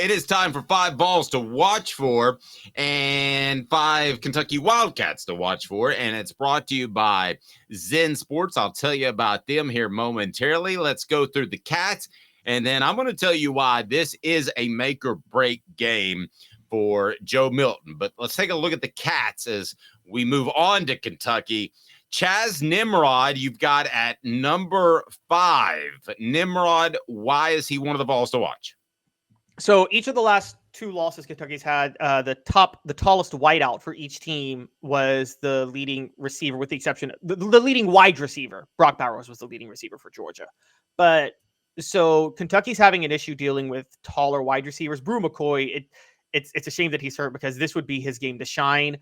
It is time for 5 Vols to watch for and 5 Kentucky Wildcats to watch for, and it's brought to you by Zen Sports. I'll tell you about them here momentarily. Let's go through the Cats, and then I'm going to tell you why this is a make-or-break game for Joe Milton. But let's take a look at the Cats as we move on to Kentucky. Chaz Nimrod, you've got at number 5. Nimrod, why is he one of the Vols to watch? So each of the last 2 losses Kentucky's had, the tallest wideout for each team was the leading receiver, with the exception the leading wide receiver. Brock Bowers was the leading receiver for Georgia. But so Kentucky's having an issue dealing with taller wide receivers. Brew McCoy, it's a shame that he's hurt because this would be his game to shine.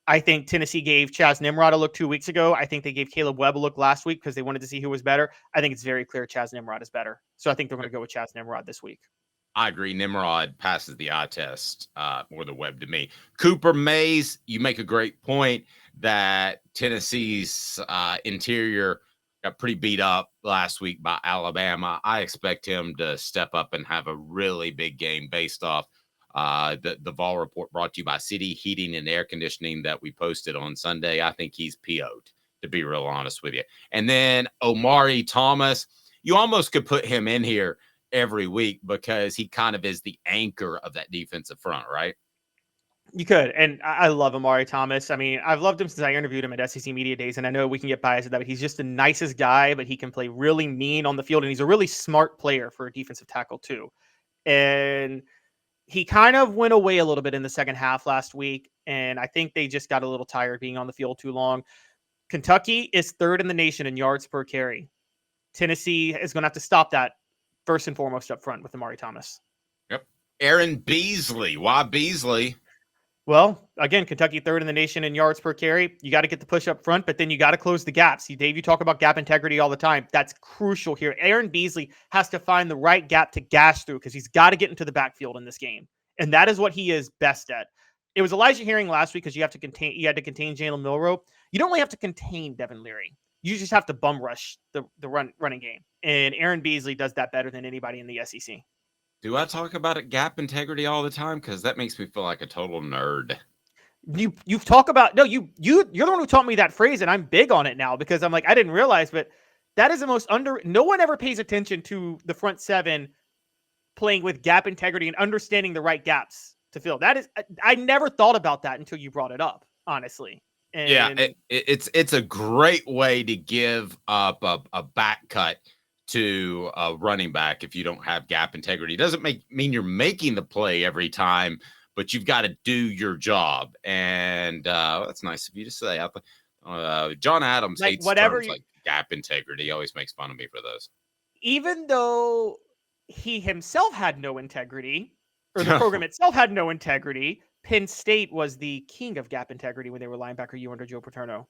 I think Tennessee gave Chaz Nimrod a look 2 weeks ago. I think they gave Caleb Webb a look last week because they wanted to see who was better. I think it's very clear Chaz Nimrod is better. So I think they're going to go with Chaz Nimrod this week. I agree. Nimrod passes the eye test more the Webb to me. Cooper Mays, you make a great point that Tennessee's interior got pretty beat up last week by Alabama. I expect him to step up and have a really big game based off the Vol report brought to you by City Heating and Air Conditioning that we posted on Sunday. I think he's PO'd, to be real honest with you. And then Omari Thomas, you almost could put him in here every week because he kind of is the anchor of that defensive front, right? You could. And I love Omari Thomas. I mean, I've loved him since I interviewed him at SEC Media Days, and I know we can get biased at that, but he's just the nicest guy, but he can play really mean on the field, and he's a really smart player for a defensive tackle too. And he kind of went away a little bit in the second half last week, and I think they just got a little tired being on the field too long. Kentucky is 3rd in the nation in yards per carry. Tennessee is going to have to stop that first and foremost up front with Omari Thomas. Yep. Aaron Beasley. Why Beasley? Well, again, Kentucky 3rd in the nation in yards per carry. You got to get the push up front, but then you got to close the gaps. Dave, you talk about gap integrity all the time. That's crucial here. Aaron Beasley has to find the right gap to gash through because he's got to get into the backfield in this game. And that is what he is best at. It was Elijah Herring last week because you had to contain Jalen Milroe. You don't really have to contain Devin Leary. You just have to bum rush the running game. And Aaron Beasley does that better than anybody in the SEC. Do I talk about it gap integrity all the time? Because that makes me feel like a total nerd. You've talked about you're the one who taught me that phrase, and I'm big on it now because I'm like, I didn't realize, but that is the most no one ever pays attention to the front 7 playing with gap integrity and understanding the right gaps to fill. That is, I never thought about that until you brought it up, honestly. And yeah, it's a great way to give up a back cut to a running back if you don't have gap integrity. It doesn't mean you're making the play every time, but you've got to do your job. And that's nice of you to say. John Adams hates terms like gap integrity. He always makes fun of me for those. Even though he himself had no integrity, or the program itself had no integrity, Penn State was the king of gap integrity when they were linebacker U under Joe Paterno.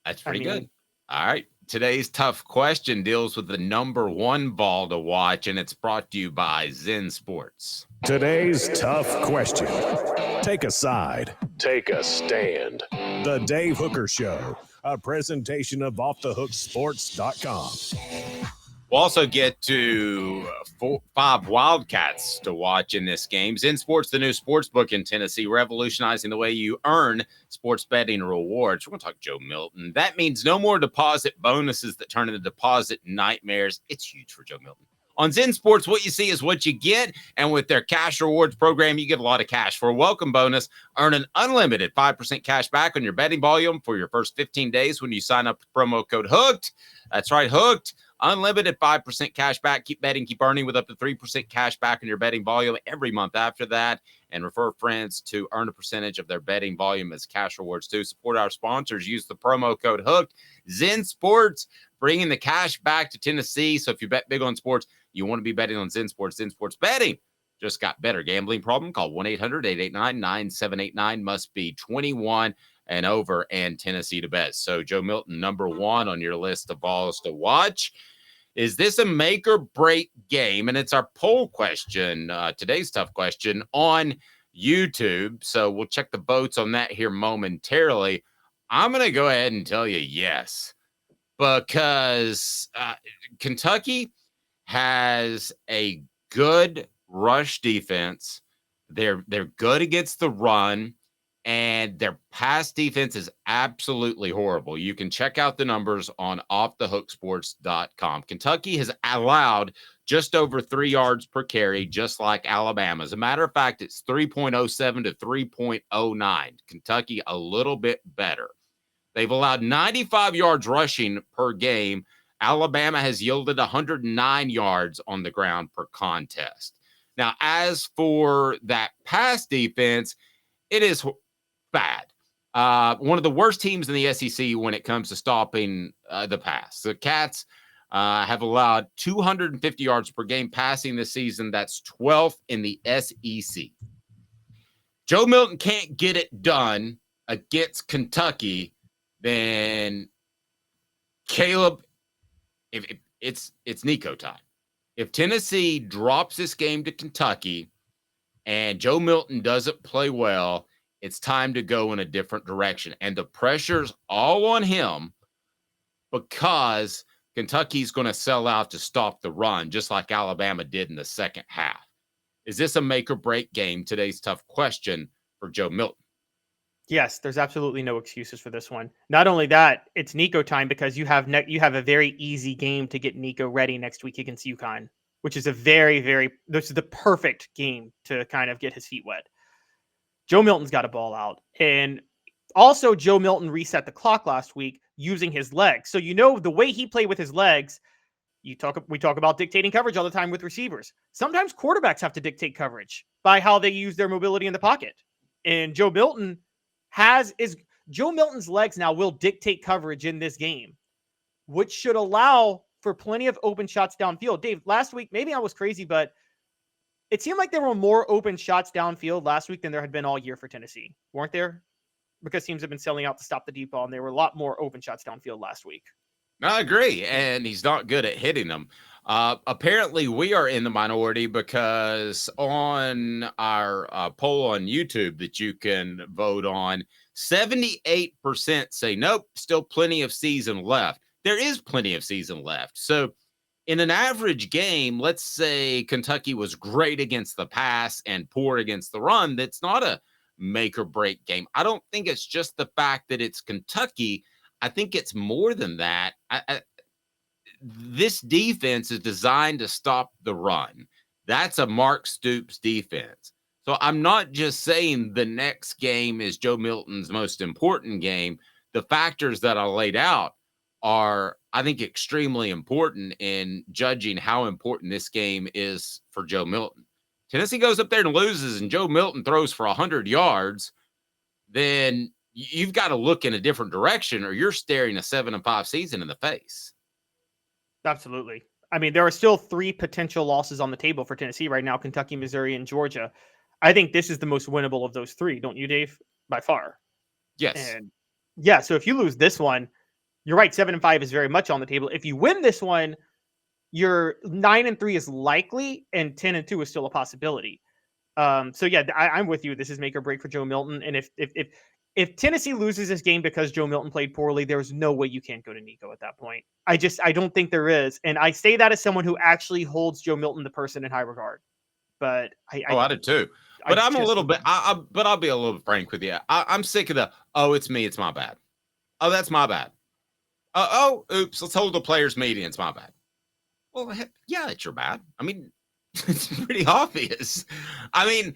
That's pretty good. All right. Today's tough question deals with the number 1 ball to watch, and it's brought to you by Zen Sports. Today's tough question. Take a side. Take a stand. The Dave Hooker Show, a presentation of offthehooksports.com. We'll also get to 5 Wildcats to watch in this game. Zen Sports, the new sports book in Tennessee, revolutionizing the way you earn sports betting rewards. We're going to talk Joe Milton. That means no more deposit bonuses that turn into deposit nightmares. It's huge for Joe Milton. On Zen Sports, what you see is what you get. And with their cash rewards program, you get a lot of cash. For a welcome bonus, earn an unlimited 5% cash back on your betting volume for your first 15 days when you sign up with promo code HOOKED. That's right, HOOKED. Unlimited 5% cash back. Keep betting, keep earning with up to 3% cash back on your betting volume every month after that. And refer friends to earn a percentage of their betting volume as cash rewards too. Support our sponsors. Use the promo code HOOKED. Zen Sports, bringing the cash back to Tennessee. So if you bet big on sports, you want to be betting on Zen Sports. Zen Sports betting just got better. Gambling problem? Call 1-800-889-9789. Must be 21 and over and Tennessee to bet. So Joe Milton, number 1 on your list of balls to watch. Is this a make or break game? And it's our poll question, today's tough question on YouTube. So we'll check the votes on that here momentarily. I'm going to go ahead and tell you yes, because Kentucky has a good rush defense. They're good against the run, and their pass defense is absolutely horrible. You can check out the numbers on offthehooksports.com. Kentucky has allowed just over 3 yards per carry, just like Alabama. As a matter of fact, it's 3.07 to 3.09. Kentucky a little bit better. They've allowed 95 yards rushing per game. Alabama has yielded 109 yards on the ground per contest. Now, as for that pass defense, it is bad. One of the worst teams in the SEC when it comes to stopping the pass. The Cats have allowed 250 yards per game passing this season. That's 12th in the SEC. Joe Milton can't get it done against Kentucky, then Caleb, if it's Nico time. If Tennessee drops this game to Kentucky and Joe Milton doesn't play well, it's time to go in a different direction. And the pressure's all on him because Kentucky's going to sell out to stop the run, just like Alabama did in the second half. Is this a make or break game? Today's tough question for Joe Milton. Yes, there's absolutely no excuses for this one. Not only that, it's Nico time because you have a very easy game to get Nico ready next week against UConn, which is this is the perfect game to kind of get his feet wet. Joe Milton's got a ball out. And also Joe Milton reset the clock last week using his legs. So the way he played with his legs, we talk about dictating coverage all the time with receivers. Sometimes quarterbacks have to dictate coverage by how they use their mobility in the pocket. And Joe Milton's legs now will dictate coverage in this game, which should allow for plenty of open shots downfield. Dave, last week, maybe I was crazy, but it seemed like there were more open shots downfield last week than there had been all year for Tennessee, weren't there? Because teams have been selling out to stop the deep ball, and there were a lot more open shots downfield last week. I agree, and he's not good at hitting them. Apparently, we are in the minority because on our poll on YouTube that you can vote on, 78% say, nope, still plenty of season left. There is plenty of season left. So in an average game, let's say Kentucky was great against the pass and poor against the run. That's not a make or break game. I don't think it's just the fact that it's Kentucky. I think it's more than that. This defense is designed to stop the run. That's a Mark Stoops defense. So I'm not just saying the next game is Joe Milton's most important game. The factors that I laid out are, I think, extremely important in judging how important this game is for Joe Milton. Tennessee goes up there and loses and Joe Milton throws for 100 yards, then you've got to look in a different direction or you're staring a 7-5 season in the face. Absolutely. I mean, there are still 3 potential losses on the table for Tennessee right now: Kentucky, Missouri, and Georgia. I think this is the most winnable of those 3, don't you, Dave? By far. Yes. And yeah, so if you lose this one, you're right, 7-5 is very much on the table. If you win this one, your 9-3 is likely, and 10-2 is still a possibility. So yeah, I'm with you. This is make or break for Joe Milton. And if Tennessee loses this game because Joe Milton played poorly, there's no way you can't go to Nico at that point. I don't think there is. And I say that as someone who actually holds Joe Milton, the person, in high regard. But I do too. But I'm a little bit, but I'll be a little frank with you. I'm sick of it's me, it's my bad. Oh, that's my bad. Oops, let's hold the players' meeting. It's my bad. Well, yeah, it's your bad. I mean, it's pretty obvious. I mean,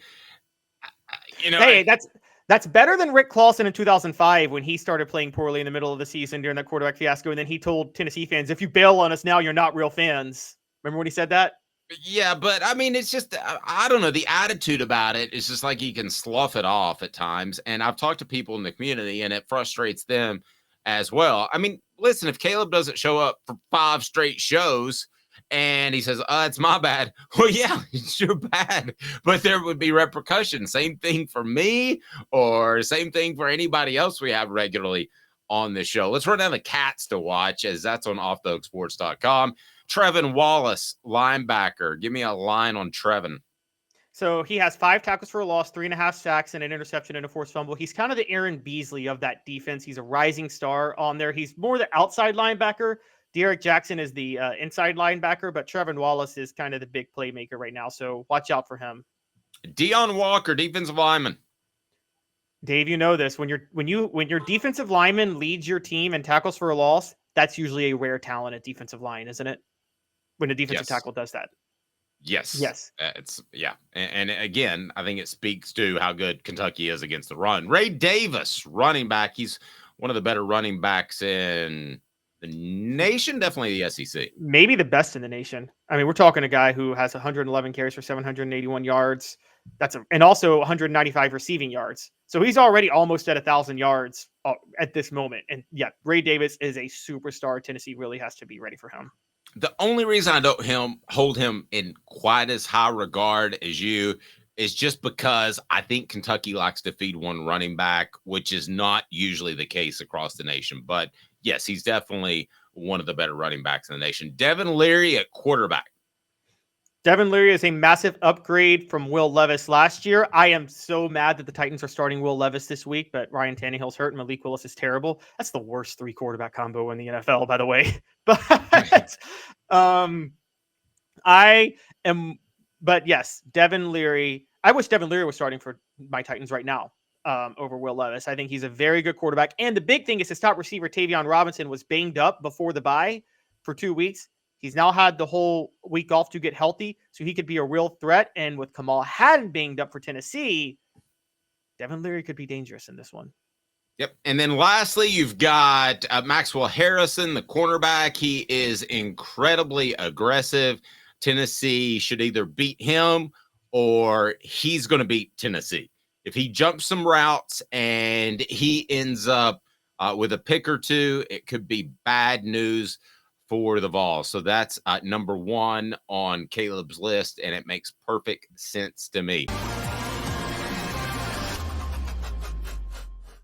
hey, that's better than Rick Clausen in 2005 when he started playing poorly in the middle of the season during that quarterback fiasco, and then he told Tennessee fans, "If you bail on us now, you're not real fans." Remember when he said that? Yeah, but I mean, it's just, I don't know, the attitude about it is just like he can slough it off at times. And I've talked to people in the community and it frustrates them as well. I mean, listen, if Caleb doesn't show up for 5 straight shows and he says, it's my bad. Well, yeah, it's your bad, but there would be repercussions. Same thing for me or same thing for anybody else we have regularly on the show. Let's run down the Cats to watch, as that's on offthehooksports.com. Trevin Wallace, linebacker. Give me a line on Trevin. So he has 5 tackles for a loss, 3.5 sacks, and an interception and a forced fumble. He's kind of the Aaron Beasley of that defense. He's a rising star on there. He's more the outside linebacker, Derek Jackson is the inside linebacker, but Trevor Wallace is kind of the big playmaker right now. So watch out for him. Deion Walker, defensive lineman. Dave, you know this. When your defensive lineman leads your team and tackles for a loss, that's usually a rare talent at defensive line, isn't it? When a defensive tackle does that. Yes. And again, I think it speaks to how good Kentucky is against the run. Ray Davis, running back. He's one of the better running backs in the nation, definitely the SEC. Maybe the best in the nation. I mean, we're talking a guy who has 111 carries for 781 yards. And also 195 receiving yards. So he's already almost at 1,000 yards at this moment. And yeah, Ray Davis is a superstar. Tennessee really has to be ready for him. The only reason I don't hold him in quite as high regard as you is just because I think Kentucky likes to feed one running back, which is not usually the case across the nation. But yes, he's definitely one of the better running backs in the nation. Devin Leary at quarterback. Devin Leary is a massive upgrade from Will Levis last year. I am so mad that the Titans are starting Will Levis this week, but Ryan Tannehill's hurt and Malik Willis is terrible. That's the worst 3 quarterback combo in the NFL, by the way. But yes, Devin Leary. I wish Devin Leary was starting for my Titans right now over Will Levis. I think he's a very good quarterback. And the big thing is his top receiver, Tavion Robinson, was banged up before the bye for 2 weeks. He's now had the whole week off to get healthy, so he could be a real threat. And with Kamal Hadden banged up for Tennessee, Devin Leary could be dangerous in this one. Yep. And then lastly, you've got Maxwell Harrison, the cornerback. He is incredibly aggressive. Tennessee should either beat him or he's going to beat Tennessee. If he jumps some routes and he ends up with a pick or two, it could be bad news for the Vols. So that's number 1 on Caleb's list, and it makes perfect sense to me.